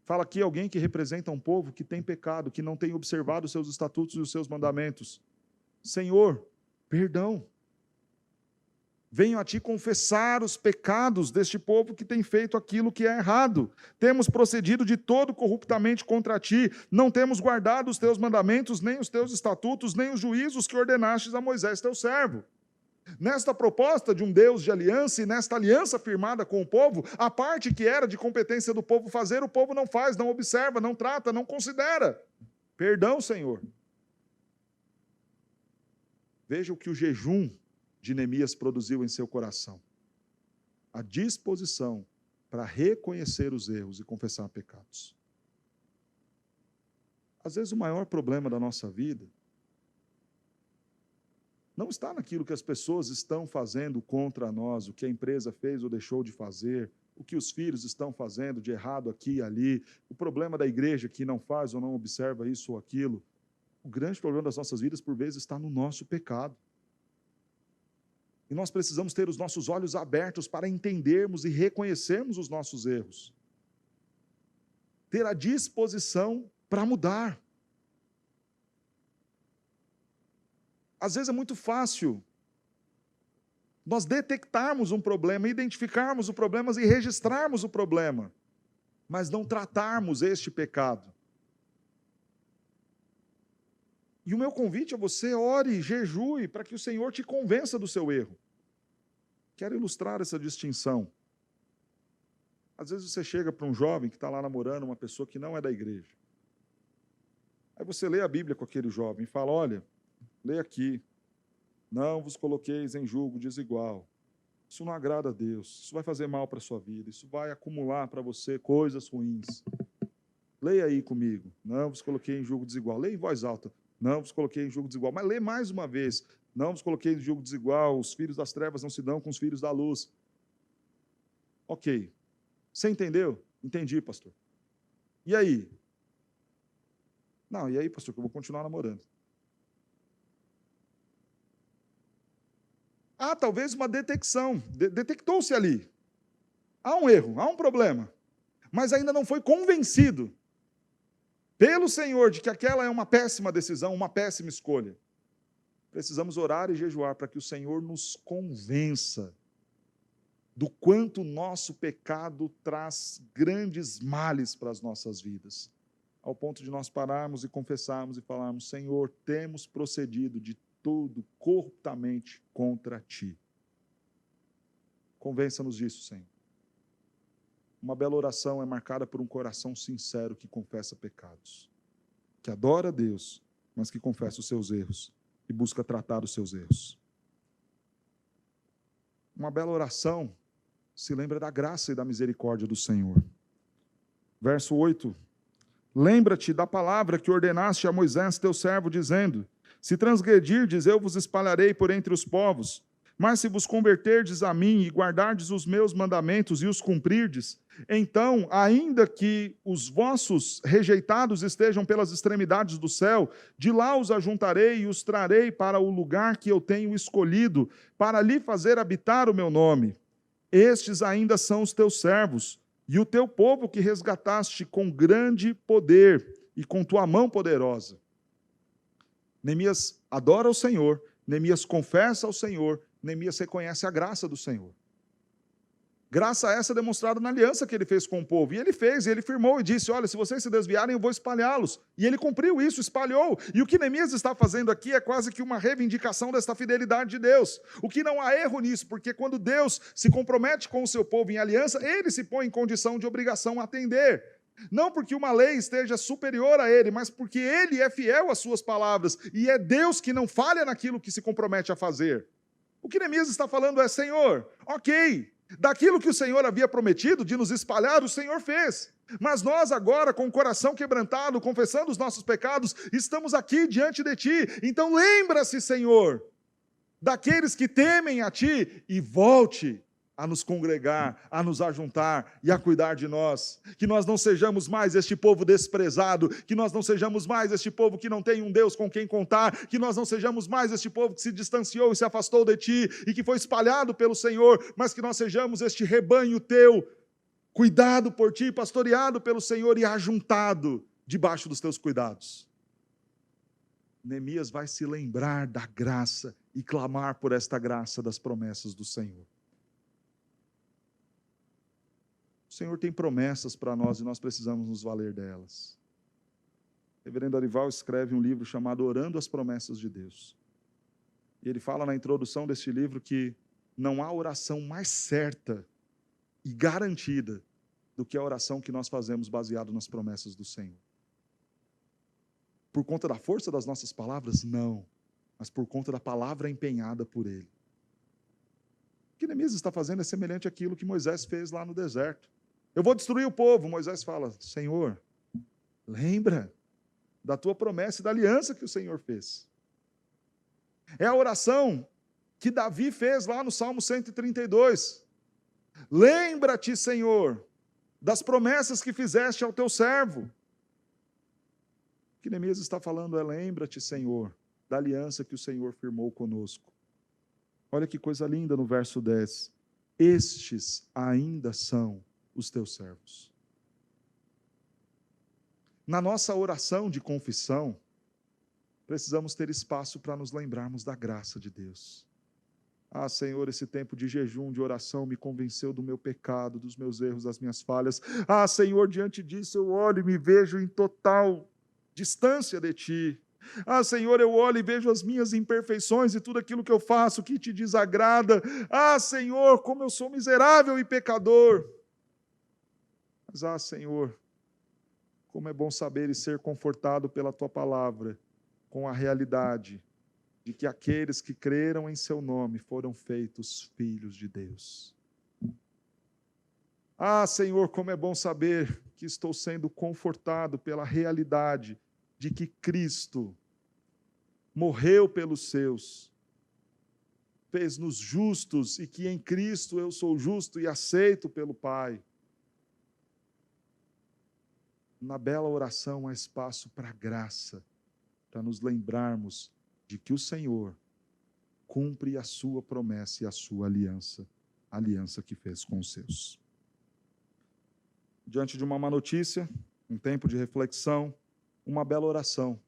Fala aqui alguém que representa um povo que tem pecado, que não tem observado os seus estatutos e os seus mandamentos. Senhor, perdão. Venho a ti confessar os pecados deste povo que tem feito aquilo que é errado. Temos procedido de todo corruptamente contra ti. Não temos guardado os teus mandamentos, nem os teus estatutos, nem os juízos que ordenastes a Moisés, teu servo. Nesta proposta de um Deus de aliança e nesta aliança firmada com o povo, a parte que era de competência do povo fazer, o povo não faz, não observa, não trata, não considera. Perdão, Senhor. Veja o que o jejum de Neemias produziu em seu coração. A disposição para reconhecer os erros e confessar pecados. Às vezes o maior problema da nossa vida não está naquilo que as pessoas estão fazendo contra nós, o que a empresa fez ou deixou de fazer, o que os filhos estão fazendo de errado aqui e ali, o problema da igreja que não faz ou não observa isso ou aquilo. O grande problema das nossas vidas, por vezes, está no nosso pecado. E nós precisamos ter os nossos olhos abertos para entendermos e reconhecermos os nossos erros. Ter a disposição para mudar. Às vezes é muito fácil nós detectarmos um problema, identificarmos o problema e registrarmos o problema, mas não tratarmos este pecado. E o meu convite a você, ore, jejue, para que o Senhor te convença do seu erro. Quero ilustrar essa distinção. Às vezes você chega para um jovem que está lá namorando uma pessoa que não é da igreja. Aí você lê a Bíblia com aquele jovem e fala, olha, lê aqui, não vos coloqueis em julgo desigual. Isso não agrada a Deus, isso vai fazer mal para a sua vida, isso vai acumular para você coisas ruins. Leia aí comigo, não vos coloquei em julgo desigual. Leia em voz alta, não vos coloquei em julgo desigual. Mas lê mais uma vez, não vos coloquei em julgo desigual, os filhos das trevas não se dão com os filhos da luz. Ok, você entendeu? Entendi, pastor. E aí? Não, e aí, pastor, que eu vou continuar namorando. Há talvez uma detecção, detectou-se ali. Há um erro, há um problema, mas ainda não foi convencido pelo Senhor de que aquela é uma péssima decisão, uma péssima escolha. Precisamos orar e jejuar para que o Senhor nos convença do quanto o nosso pecado traz grandes males para as nossas vidas, ao ponto de nós pararmos e confessarmos e falarmos, Senhor, temos procedido de tudo corruptamente contra ti. Convença-nos disso, Senhor. Uma bela oração é marcada por um coração sincero que confessa pecados, que adora a Deus, mas que confessa os seus erros e busca tratar os seus erros. Uma bela oração se lembra da graça e da misericórdia do Senhor. Verso 8. Lembra-te da palavra que ordenaste a Moisés, teu servo, dizendo, se transgredirdes, eu vos espalharei por entre os povos, mas se vos converterdes a mim e guardardes os meus mandamentos e os cumprirdes, então, ainda que os vossos rejeitados estejam pelas extremidades do céu, de lá os ajuntarei e os trarei para o lugar que eu tenho escolhido, para ali fazer habitar o meu nome. Estes ainda são os teus servos, e o teu povo que resgataste com grande poder e com tua mão poderosa. Neemias adora o Senhor, Neemias confessa ao Senhor, Neemias reconhece a graça do Senhor. Graça essa demonstrada na aliança que ele fez com o povo. E ele fez, e ele firmou e disse, olha, se vocês se desviarem, eu vou espalhá-los. E ele cumpriu isso, espalhou. E o que Neemias está fazendo aqui é quase que uma reivindicação desta fidelidade de Deus. O que não há erro nisso, porque quando Deus se compromete com o seu povo em aliança, ele se põe em condição de obrigação a atender. Não porque uma lei esteja superior a ele, mas porque ele é fiel às suas palavras, e é Deus que não falha naquilo que se compromete a fazer. O que Neemias está falando é: Senhor, ok, daquilo que o Senhor havia prometido de nos espalhar, o Senhor fez. Mas nós agora, com o coração quebrantado, confessando os nossos pecados, estamos aqui diante de Ti. Então lembra-se, Senhor, daqueles que temem a Ti, e volte a nos congregar, a nos ajuntar e a cuidar de nós. Que nós não sejamos mais este povo desprezado, que nós não sejamos mais este povo que não tem um Deus com quem contar, que nós não sejamos mais este povo que se distanciou e se afastou de Ti e que foi espalhado pelo Senhor, mas que nós sejamos este rebanho Teu, cuidado por Ti, pastoreado pelo Senhor e ajuntado debaixo dos Teus cuidados. Neemias vai se lembrar da graça e clamar por esta graça das promessas do Senhor. O Senhor tem promessas para nós e nós precisamos nos valer delas. O reverendo Arival escreve um livro chamado Orando as Promessas de Deus. E ele fala na introdução deste livro que não há oração mais certa e garantida do que a oração que nós fazemos baseado nas promessas do Senhor. Por conta da força das nossas palavras? Não, mas por conta da palavra empenhada por Ele. O que Neemias está fazendo é semelhante àquilo que Moisés fez lá no deserto. Eu vou destruir o povo. Moisés fala: Senhor, lembra da tua promessa e da aliança que o Senhor fez. É a oração que Davi fez lá no Salmo 132. Lembra-te, Senhor, das promessas que fizeste ao teu servo. O que Neemias está falando é: lembra-te, Senhor, da aliança que o Senhor firmou conosco. Olha que coisa linda no verso 10. Estes ainda são os teus servos. Na nossa oração de confissão, precisamos ter espaço para nos lembrarmos da graça de Deus. Ah, Senhor, esse tempo de jejum, de oração, me convenceu do meu pecado, dos meus erros, das minhas falhas. Ah, Senhor, diante disso eu olho e me vejo em total distância de Ti. Ah, Senhor, eu olho e vejo as minhas imperfeições e tudo aquilo que eu faço que Te desagrada. Ah, Senhor, como eu sou miserável e pecador. Mas, ah, Senhor, como é bom saber e ser confortado pela Tua palavra, com a realidade de que aqueles que creram em Seu nome foram feitos filhos de Deus. Ah, Senhor, como é bom saber que estou sendo confortado pela realidade de que Cristo morreu pelos seus, fez-nos justos e que em Cristo eu sou justo e aceito pelo Pai. Na bela oração há espaço para graça, para nos lembrarmos de que o Senhor cumpre a sua promessa e a sua aliança, a aliança que fez com os seus. Diante de uma má notícia, um tempo de reflexão, uma bela oração.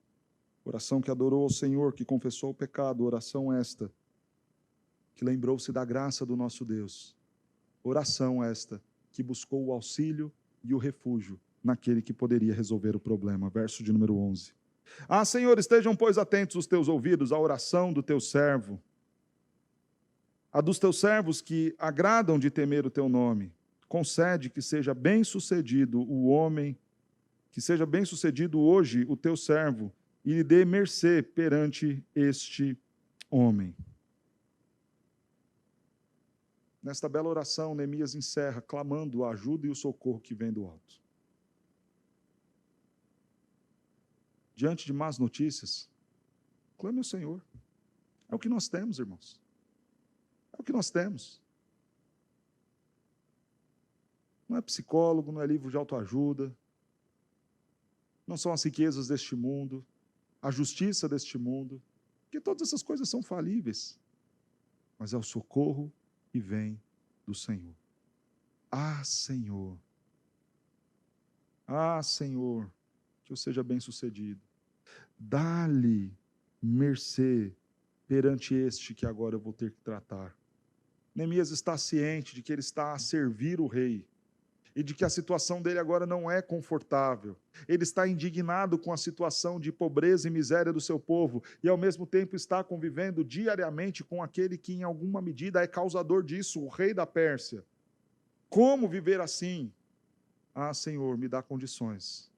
Oração que adorou ao Senhor, que confessou o pecado. Oração esta, que lembrou-se da graça do nosso Deus. Oração esta, que buscou o auxílio e o refúgio naquele que poderia resolver o problema. Verso de número 11. Ah, Senhor, estejam, pois, atentos os teus ouvidos à oração do teu servo, a dos teus servos que agradam de temer o teu nome. Concede que seja bem-sucedido o homem, que seja bem-sucedido hoje o teu servo, e lhe dê mercê perante este homem. Nesta bela oração, Neemias encerra clamando a ajuda e o socorro que vem do alto. Diante de más notícias, clame ao Senhor. É o que nós temos, irmãos. É o que nós temos. Não é psicólogo, não é livro de autoajuda, não são as riquezas deste mundo, a justiça deste mundo, porque todas essas coisas são falíveis, mas é o socorro que vem do Senhor. Ah, Senhor, que eu seja bem-sucedido. Dá-lhe mercê perante este que agora eu vou ter que tratar. Neemias está ciente de que ele está a servir o rei e de que a situação dele agora não é confortável. Ele está indignado com a situação de pobreza e miséria do seu povo e, ao mesmo tempo, está convivendo diariamente com aquele que, em alguma medida, é causador disso, o rei da Pérsia. Como viver assim? Ah, Senhor, me dá condições.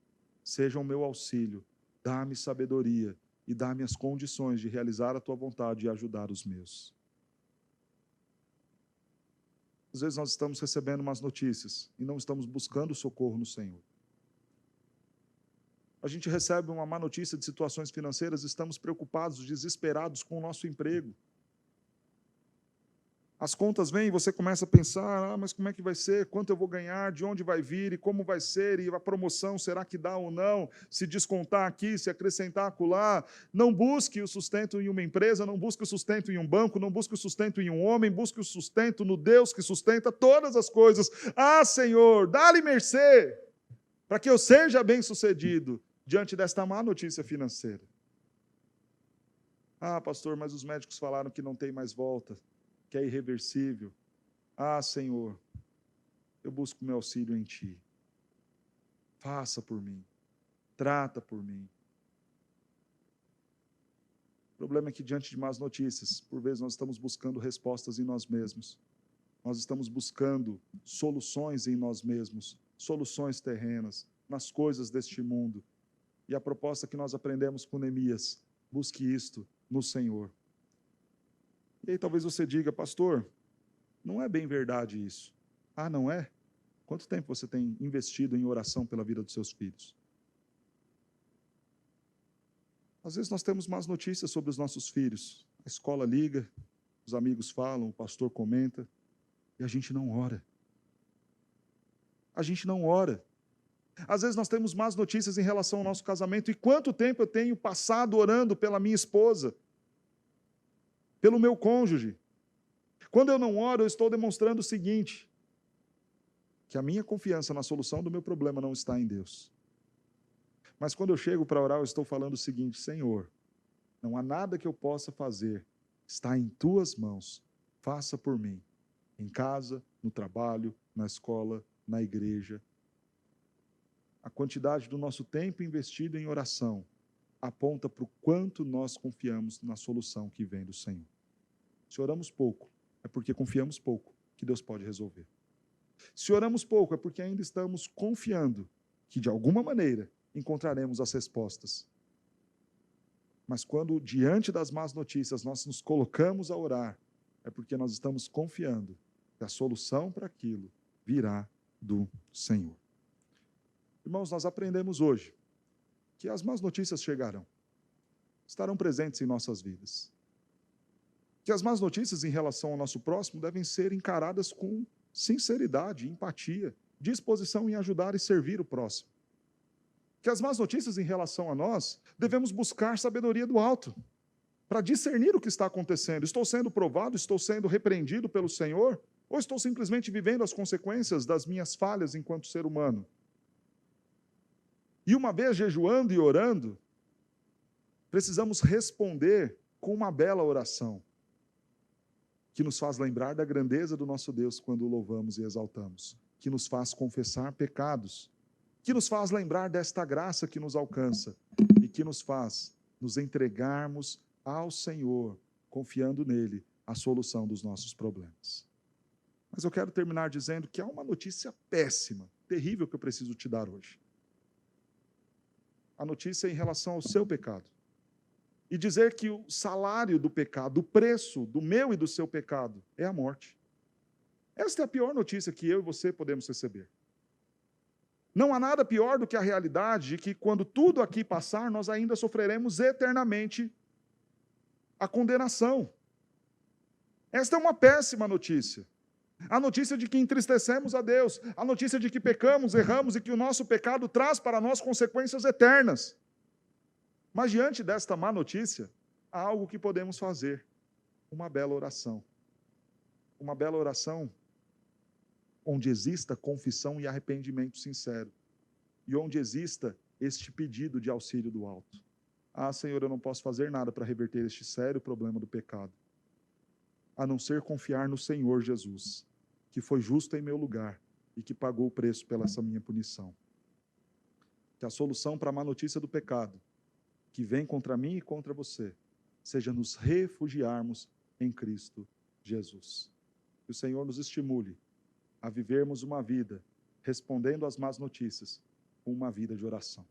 Seja o meu auxílio. Dá-me sabedoria e dá-me as condições de realizar a tua vontade e ajudar os meus. Às vezes nós estamos recebendo umas notícias e não estamos buscando socorro no Senhor. A gente recebe uma má notícia de situações financeiras, estamos preocupados, desesperados com o nosso emprego. As contas vêm e você começa a pensar, mas como é que vai ser? Quanto eu vou ganhar? De onde vai vir? E como vai ser? E a promoção, será que dá ou não? Se descontar aqui, se acrescentar acolá. Não busque o sustento em uma empresa, não busque o sustento em um banco, não busque o sustento em um homem, busque o sustento no Deus que sustenta todas as coisas. Ah, Senhor, dá-lhe mercê, para que eu seja bem-sucedido diante desta má notícia financeira. Ah, pastor, mas os médicos falaram que não tem mais volta, que é irreversível. Ah, Senhor, eu busco meu auxílio em Ti. Faça por mim. Trata por mim. O problema é que, diante de más notícias, por vezes nós estamos buscando respostas em nós mesmos. Nós estamos buscando soluções em nós mesmos, soluções terrenas, nas coisas deste mundo. E a proposta que nós aprendemos com Neemias, busque isto no Senhor. E aí talvez você diga, pastor, não é bem verdade isso. Ah, não é? Quanto tempo você tem investido em oração pela vida dos seus filhos? Às vezes nós temos más notícias sobre os nossos filhos. A escola liga, os amigos falam, o pastor comenta, e a gente não ora. A gente não ora. Às vezes nós temos más notícias em relação ao nosso casamento. E quanto tempo eu tenho passado orando pela minha esposa? Pelo meu cônjuge? Quando eu não oro, eu estou demonstrando o seguinte, que a minha confiança na solução do meu problema não está em Deus. Mas quando eu chego para orar, eu estou falando o seguinte, Senhor, não há nada que eu possa fazer, está em Tuas mãos, faça por mim, em casa, no trabalho, na escola, na igreja. A quantidade do nosso tempo investido em oração aponta para o quanto nós confiamos na solução que vem do Senhor. Se oramos pouco, é porque confiamos pouco que Deus pode resolver. Se oramos pouco, é porque ainda estamos confiando que, de alguma maneira, encontraremos as respostas. Mas quando, diante das más notícias, nós nos colocamos a orar, é porque nós estamos confiando que a solução para aquilo virá do Senhor. Irmãos, nós aprendemos hoje que as más notícias chegarão, estarão presentes em nossas vidas. Que as más notícias em relação ao nosso próximo devem ser encaradas com sinceridade, empatia, disposição em ajudar e servir o próximo. Que as más notícias em relação a nós, devemos buscar sabedoria do alto, para discernir o que está acontecendo. Estou sendo provado, estou sendo repreendido pelo Senhor, ou estou simplesmente vivendo as consequências das minhas falhas enquanto ser humano? E uma vez jejuando e orando, precisamos responder com uma bela oração, que nos faz lembrar da grandeza do nosso Deus quando o louvamos e exaltamos, que nos faz confessar pecados, que nos faz lembrar desta graça que nos alcança e que nos faz nos entregarmos ao Senhor, confiando nele a solução dos nossos problemas. Mas eu quero terminar dizendo que há uma notícia péssima, terrível que eu preciso te dar hoje. A notícia é em relação ao seu pecado. E dizer que o salário do pecado, o preço do meu e do seu pecado, é a morte. Esta é a pior notícia que eu e você podemos receber. Não há nada pior do que a realidade de que, quando tudo aqui passar, nós ainda sofreremos eternamente a condenação. Esta é uma péssima notícia. A notícia de que entristecemos a Deus, a notícia de que pecamos, erramos e que o nosso pecado traz para nós consequências eternas. Mas diante desta má notícia, há algo que podemos fazer, uma bela oração. Uma bela oração onde exista confissão e arrependimento sincero, e onde exista este pedido de auxílio do alto. Ah, Senhor, eu não posso fazer nada para reverter este sério problema do pecado, a não ser confiar no Senhor Jesus, que foi justo em meu lugar e que pagou o preço pela essa minha punição. Que a solução para a má notícia do pecado, que vem contra mim e contra você, seja nos refugiarmos em Cristo Jesus. Que o Senhor nos estimule a vivermos uma vida respondendo às más notícias com uma vida de oração.